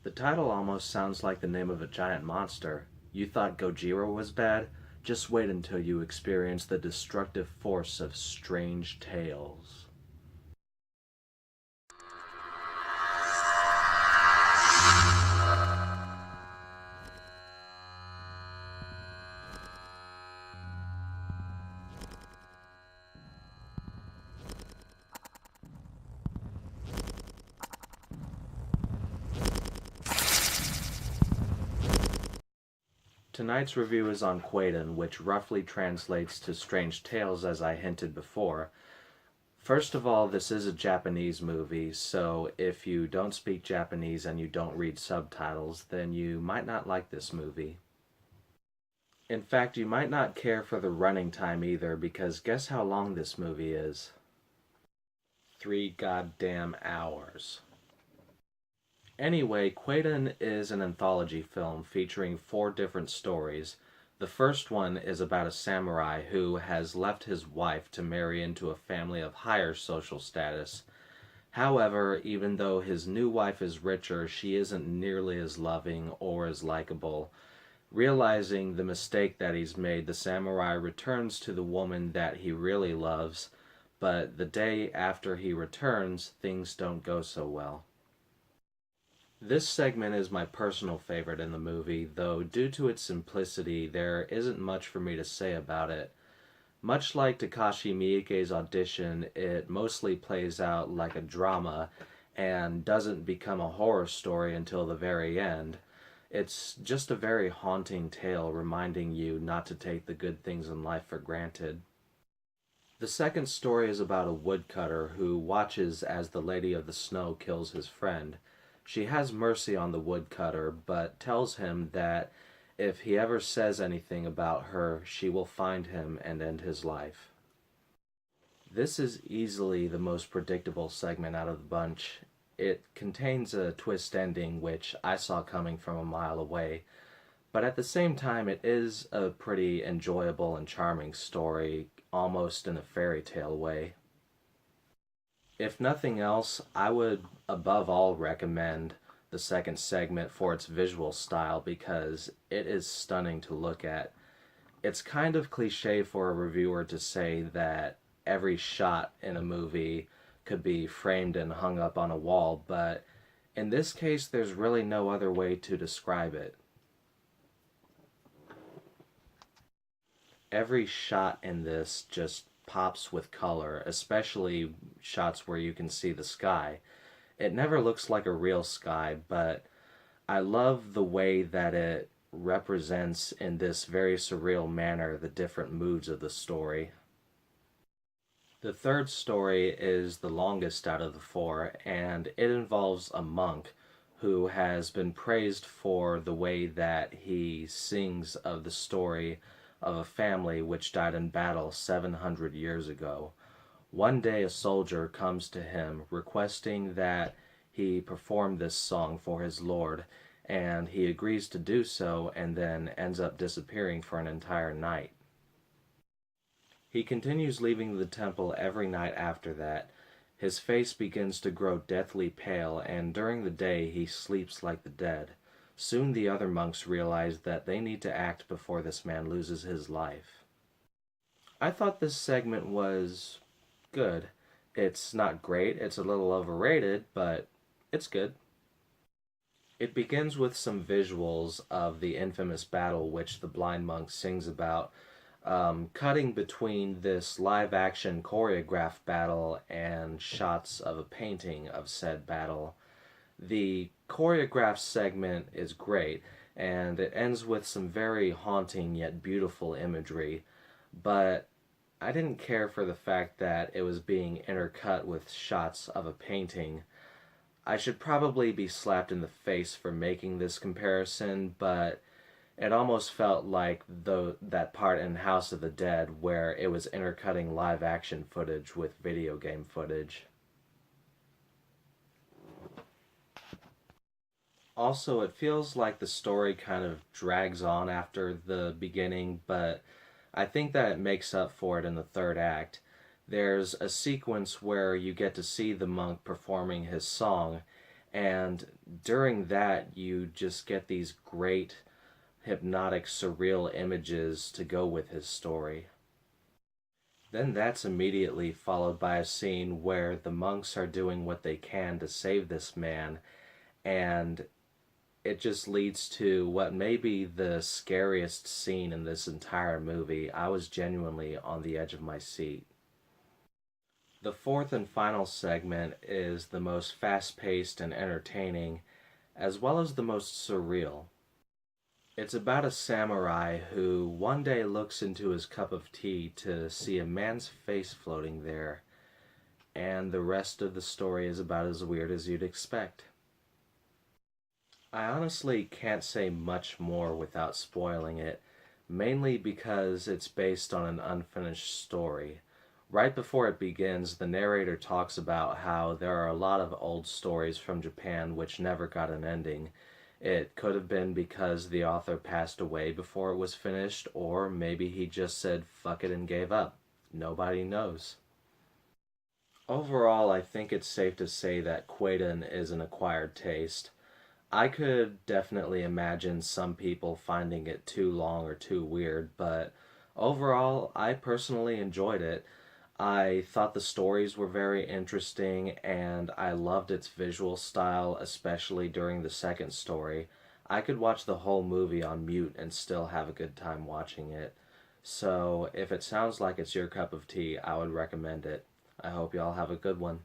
The title almost sounds like the name of a giant monster. You thought Gojira was bad? Just wait until you experience the destructive force of Strange Tales. Tonight's review is on Kwaidan, which roughly translates to Strange Tales as I hinted before. First of all, this is a Japanese movie, so if you don't speak Japanese and you don't read subtitles, then you might not like this movie. In fact, you might not care for the running time either, because guess how long this movie is? 3 goddamn hours. Anyway, Kwaidan is an anthology film featuring 4 different stories. The first one is about a samurai who has left his wife to marry into a family of higher social status. However, even though his new wife is richer, she isn't nearly as loving or as likable. Realizing the mistake that he's made, the samurai returns to the woman that he really loves, but the day after he returns, things don't go so well. This segment is my personal favorite in the movie, though due to its simplicity, there isn't much for me to say about it. Much like Takashi Miike's audition, it mostly plays out like a drama and doesn't become a horror story until the very end. It's just a very haunting tale reminding you not to take the good things in life for granted. The second story is about a woodcutter who watches as the Lady of the Snow kills his friend. She has mercy on the woodcutter, but tells him that if he ever says anything about her, she will find him and end his life. This is easily the most predictable segment out of the bunch. It contains a twist ending which I saw coming from a mile away, but at the same time it is a pretty enjoyable and charming story, almost in a fairy tale way. If nothing else, I would above all recommend the second segment for its visual style because it is stunning to look at. It's kind of cliche for a reviewer to say that every shot in a movie could be framed and hung up on a wall, but in this case there's really no other way to describe it. Every shot in this just pops with color, especially shots where you can see the sky. It never looks like a real sky, but I love the way that it represents in this very surreal manner the different moods of the story. The third story is the longest out of the 4, and it involves a monk who has been praised for the way that he sings of the story of a family which died in battle 700 years ago. One day a soldier comes to him requesting that he perform this song for his lord, and he agrees to do so and then ends up disappearing for an entire night. He continues leaving the temple every night after that. His face begins to grow deathly pale, and during the day he sleeps like the dead. Soon the other monks realize that they need to act before this man loses his life. I thought this segment was good. It's not great, it's a little overrated, but it's good. It begins with some visuals of the infamous battle which the blind monk sings about, cutting between this live-action choreographed battle and shots of a painting of said battle. The choreographed segment is great, and it ends with some very haunting yet beautiful imagery, but I didn't care for the fact that it was being intercut with shots of a painting. I should probably be slapped in the face for making this comparison, but it almost felt like that part in House of the Dead where it was intercutting live action footage with video game footage. Also, it feels like the story kind of drags on after the beginning, but I think that it makes up for it in the third act. There's a sequence where you get to see the monk performing his song, And during that, you just get these great, hypnotic, surreal images to go with his story. Then that's immediately followed by a scene where the monks are doing what they can to save this man, and it just leads to what may be the scariest scene in this entire movie. I was genuinely on the edge of my seat. The fourth and final segment is the most fast paced and entertaining, as well as the most surreal. It's about a samurai who one day looks into his cup of tea to see a man's face floating there, and the rest of the story is about as weird as you'd expect. I honestly can't say much more without spoiling it, mainly because it's based on an unfinished story. Right before it begins, the narrator talks about how there are a lot of old stories from Japan which never got an ending. It could have been because the author passed away before it was finished, or maybe he just said fuck it and gave up. Nobody knows. Overall, I think it's safe to say that Kwaidan is an acquired taste. I could definitely imagine some people finding it too long or too weird, but overall, I personally enjoyed it. I thought the stories were very interesting and I loved its visual style, especially during the second story. I could watch the whole movie on mute and still have a good time watching it. So, if it sounds like it's your cup of tea, I would recommend it. I hope y'all have a good one.